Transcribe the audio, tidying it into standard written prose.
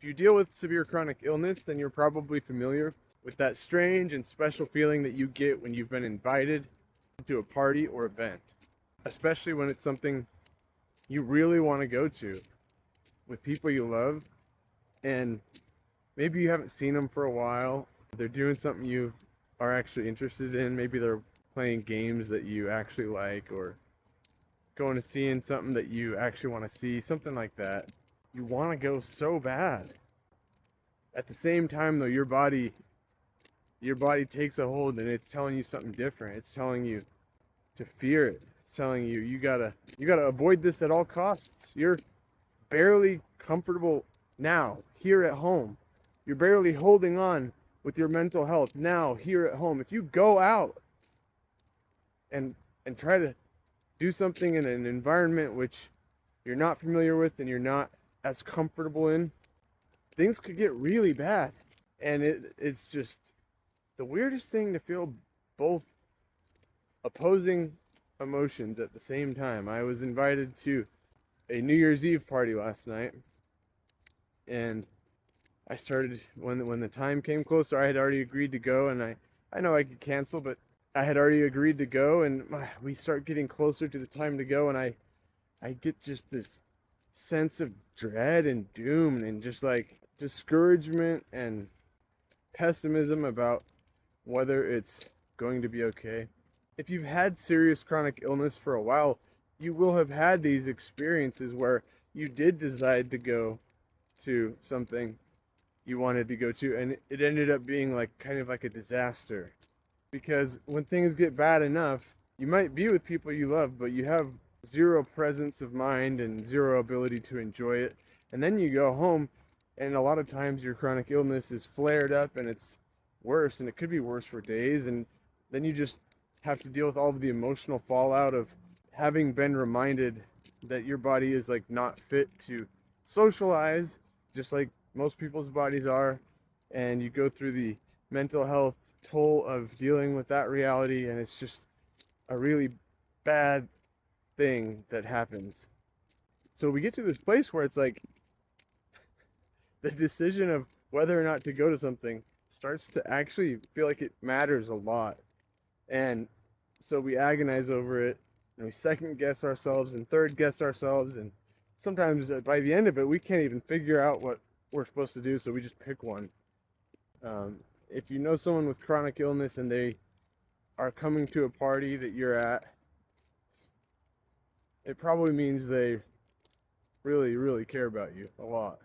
If you deal with severe chronic illness, then you're probably familiar with that strange and special feeling that you get when you've been invited to a party or event, especially when it's something you really want to go to with people you love, and maybe you haven't seen them for a while. They're doing something you are actually interested in. Maybe they're playing games that you actually like, or going to seeing something that you actually want to see, something like that. You want to go so bad. At the same time though, your body takes a hold and it's telling you something different. It's telling you to fear it. It's telling you you gotta avoid this at all costs. You're barely comfortable now here at home. You're barely holding on with your mental health now here at home. If you go out and try to do something in an environment which you're not familiar with and you're not as comfortable in, things could get really bad. And it's just the weirdest thing to feel both opposing emotions at the same time. I was invited to a New Year's Eve party last night, and I started when the time came closer. I had already agreed to go, and I know I could cancel, but I had already agreed to go, and we start getting closer to the time to go, and I get just this sense of dread and doom and just like discouragement and pessimism about whether it's going to be okay. If you've had serious chronic illness for a while, you will have had these experiences where you did decide to go to something you wanted to go to, and it ended up being like kind of like a disaster. Because when things get bad enough, you might be with people you love, but you have zero presence of mind and zero ability to enjoy it. And then you go home, and a lot of times your chronic illness is flared up and it's worse, and it could be worse for days. And then you just have to deal with all of the emotional fallout of having been reminded that your body is like not fit to socialize, just like most people's bodies are. And you go through the mental health toll of dealing with that reality, and it's just a really bad thing that happens. So we get to this place where it's like the decision of whether or not to go to something starts to actually feel like it matters a lot. And so we agonize over it, and we second guess ourselves and third guess ourselves, and sometimes by the end of it we can't even figure out what we're supposed to do, so we just pick one. If you know someone with chronic illness and they are coming to a party that you're at, it probably means they really, really care about you a lot.